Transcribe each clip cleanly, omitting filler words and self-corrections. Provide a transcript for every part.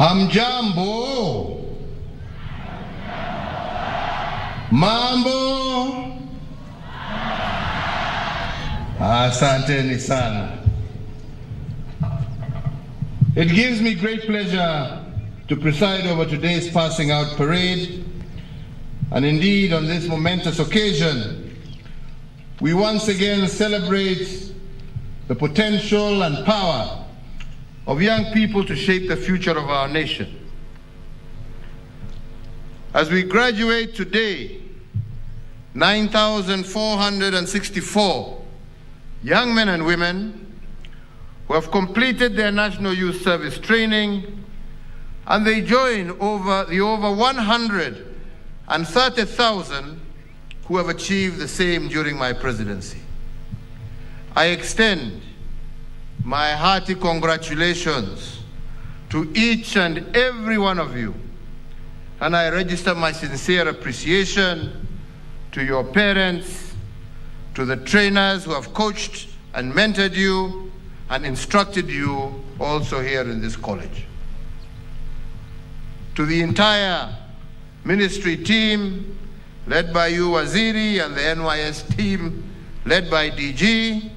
Hamjambo. Mambo. Asanteni sana. It gives me great pleasure to preside over today's passing out parade. And indeed, on this momentous occasion, we once again celebrate the potential and power of young people to shape the future of our nation. As we graduate today, 9,464 young men and women who have completed their National Youth Service training, and they join the over 130,000 who have achieved the same during my presidency. I extend my hearty congratulations to each and every one of you, and I register my sincere appreciation to your parents, to the trainers who have coached and mentored you and instructed you also here in this college. To the entire ministry team, led by you, Waziri, and the NYS team, led by DG,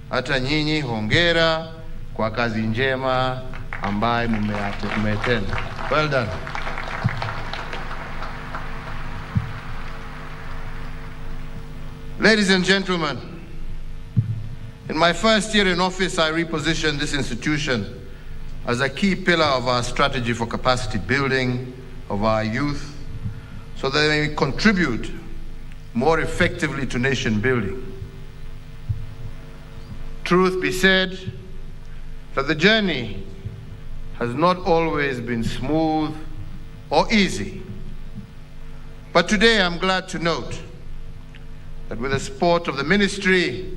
hata nyinyi hongera kwa kazi njema ambaye mmetenda. Well done. Ladies and gentlemen, in my first year in office, I repositioned this institution as a key pillar of our strategy for capacity building of our youth, so that they may contribute more effectively to nation building. Truth be said, that the journey has not always been smooth or easy. But today I'm glad to note that with the support of the ministry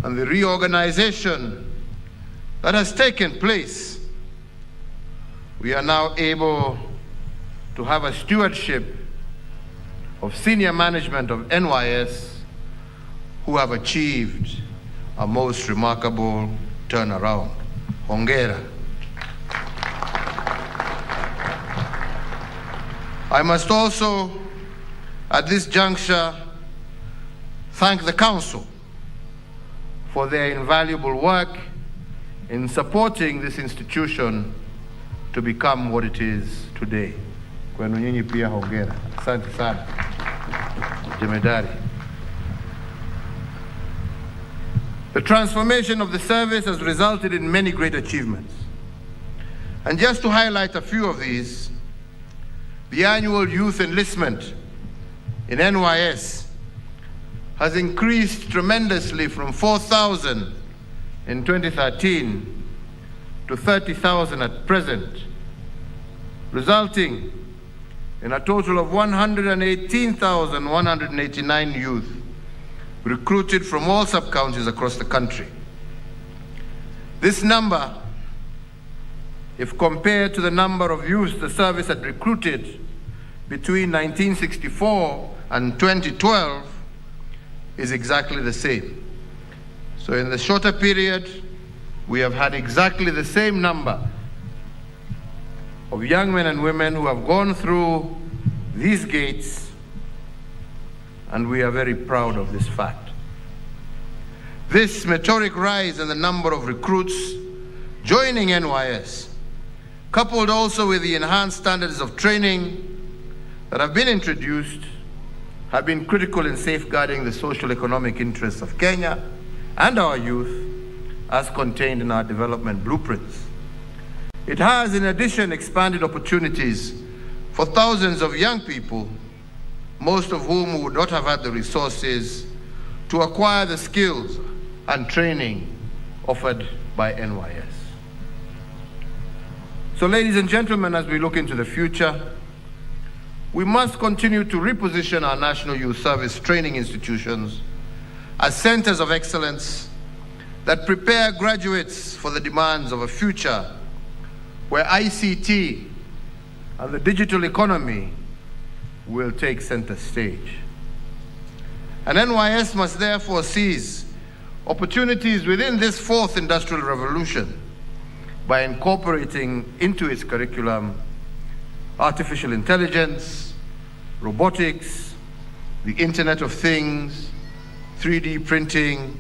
and the reorganization that has taken place, we are now able to have a stewardship of senior management of NYS who have achieved a most remarkable turnaround. Hongera. I must also, at this juncture, thank the Council for their invaluable work in supporting this institution to become what it is today. Kwenu nyinyi pia hongera. Asante sana. Jemedari. The transformation of the service has resulted in many great achievements. And just to highlight a few of these, the annual youth enlistment in NYS has increased tremendously from 4,000 in 2013 to 30,000 at present, resulting in a total of 118,189 youth recruited from all sub-counties across the country. This number, if compared to the number of youths the service had recruited between 1964 and 2012, is exactly the same. So in the shorter period, we have had exactly the same number of young men and women who have gone through these gates, and we are very proud of this fact. This meteoric rise in the number of recruits joining NYS, coupled also with the enhanced standards of training that have been introduced, have been critical in safeguarding the social economic interests of Kenya and our youth as contained in our development blueprints. It has, in addition, expanded opportunities for thousands of young people, most of whom would not have had the resources to acquire the skills and training offered by NYS. So, ladies and gentlemen, as we look into the future, we must continue to reposition our National Youth Service training institutions as centers of excellence that prepare graduates for the demands of a future where ICT and the digital economy will take center stage. And NYS must therefore seize opportunities within this fourth industrial revolution by incorporating into its curriculum artificial intelligence, robotics, the Internet of Things, 3D printing,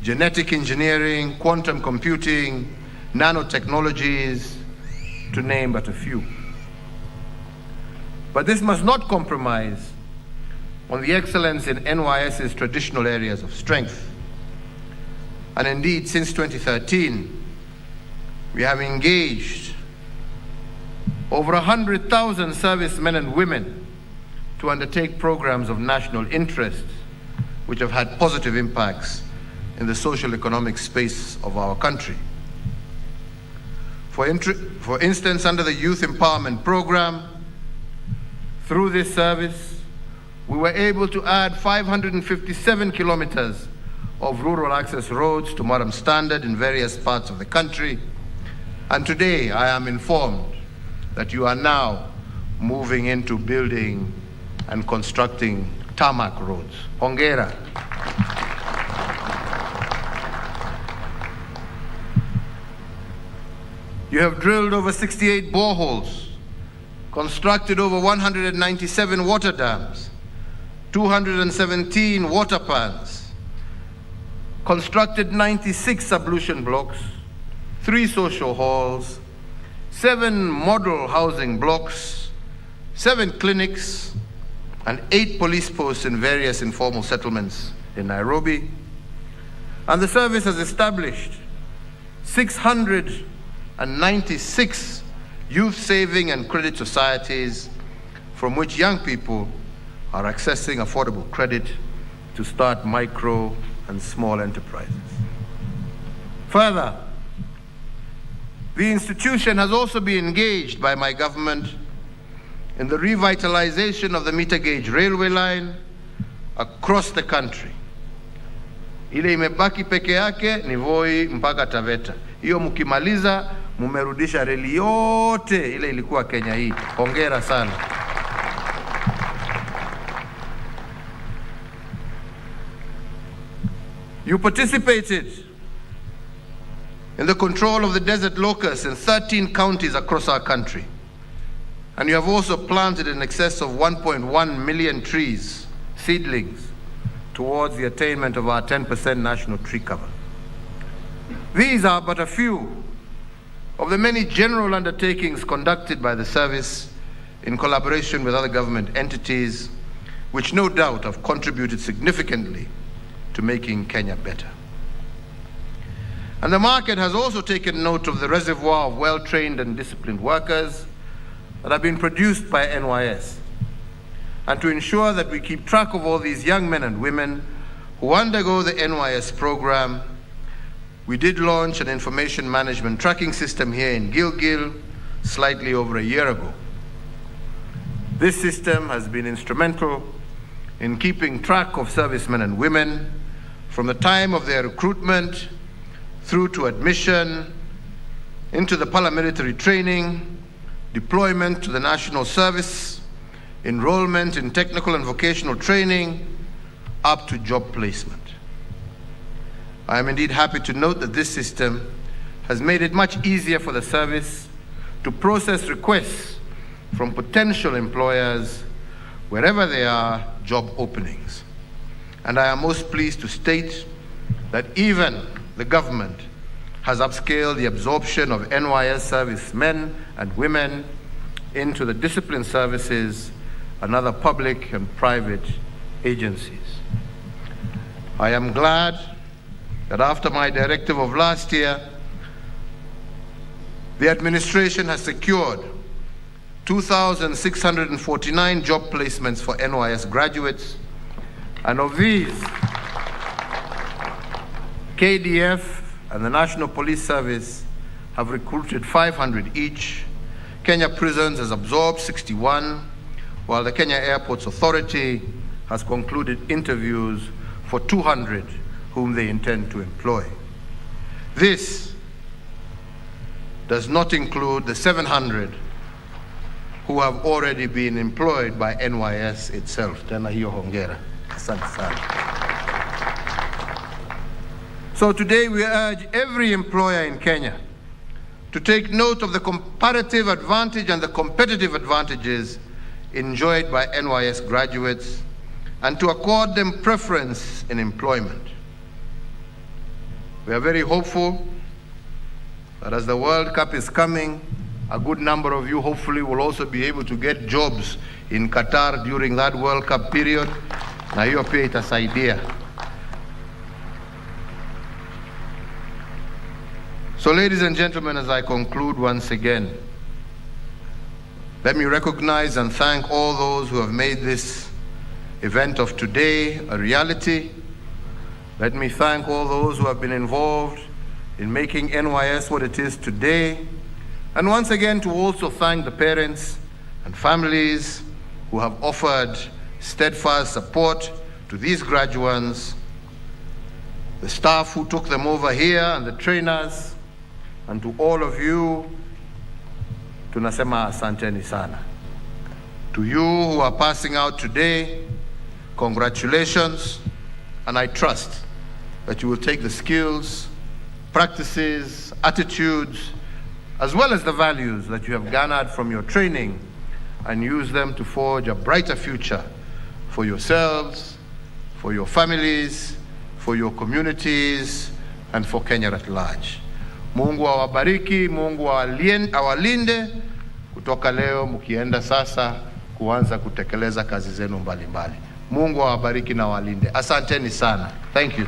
genetic engineering, quantum computing, nanotechnologies, to name but a few. But this must not compromise on the excellence in NYS's traditional areas of strength. And indeed, since 2013, we have engaged over 100,000 servicemen and women to undertake programs of national interest, which have had positive impacts in the social economic space of our country. For instance, under the Youth Empowerment Program, through this service, we were able to add 557 kilometers of rural access roads to Maram standard in various parts of the country. And today, I am informed that you are now moving into building and constructing tarmac roads. Hongera. You have drilled over 68 boreholes, constructed over 197 water dams, 217 water pans, constructed 96 sublution blocks, 3 social halls, 7 model housing blocks, 7 clinics, and 8 police posts in various informal settlements in Nairobi. And the service has established 696 youth saving and credit societies from which young people are accessing affordable credit to start micro and small enterprises. Further, the institution has also been engaged by my government in the revitalization of the meter gauge railway line across the country. Ile imebaki peke yake ni Voi mpaka Taveta. Hiyo mkimaliza mumerudisha reli yote ile ilikuwa Kenya hii. Hongera sana. You participated in the control of the desert locusts in 13 counties across our country. And you have also planted in excess of 1.1 million trees, seedlings, towards the attainment of our 10% national tree cover. These are but a few of the many general undertakings conducted by the service in collaboration with other government entities, which no doubt have contributed significantly to making Kenya better. And the market has also taken note of the reservoir of well-trained and disciplined workers that have been produced by NYS. And to ensure that we keep track of all these young men and women who undergo the NYS program, we did launch an information management tracking system here in Gilgil slightly over a year ago. This system has been instrumental in keeping track of servicemen and women from the time of their recruitment through to admission into the paramilitary training, deployment to the national service, enrollment in technical and vocational training, up to job placement. I am indeed happy to note that this system has made it much easier for the service to process requests from potential employers wherever there are job openings. And I am most pleased to state that even the government has upscaled the absorption of NYS servicemen and women into the discipline services and other public and private agencies. I am glad that after my directive of last year, the administration has secured 2,649 job placements for NYS graduates, and of these, KDF and the National Police Service have recruited 500 each. Kenya Prisons has absorbed 61, while the Kenya Airports Authority has concluded interviews for 200 whom they intend to employ. This does not include the 700 who have already been employed by NYS itself. Tena hiyo hongera. Asante sana. So today we urge every employer in Kenya to take note of the comparative advantage and the competitive advantages enjoyed by NYS graduates and to accord them preference in employment. We are very hopeful that as the World Cup is coming, a good number of you hopefully will also be able to get jobs in Qatar during that World Cup period. Na hiyo pia itasaidia. So ladies and gentlemen, as I conclude once again, let me recognize and thank all those who have made this event of today a reality. Let me thank all those who have been involved in making NYS what it is today. And once again, to also thank the parents and families who have offered steadfast support to these graduates, the staff who took them over here and the trainers, and to all of you, tunasema asanteni sana. To you who are passing out today, congratulations, and I trust that you will take the skills, practices, attitudes, as well as the values that you have garnered from your training and use them to forge a brighter future for yourselves, for your families, for your communities, and for Kenya at large. Mungu awabariki, Mungu awalinde kutoka leo mkienda sasa kuanza kutekeleza kazi zenu mbalimbali. Mungu awabariki na awalinde. Asanteni sana. Thank you.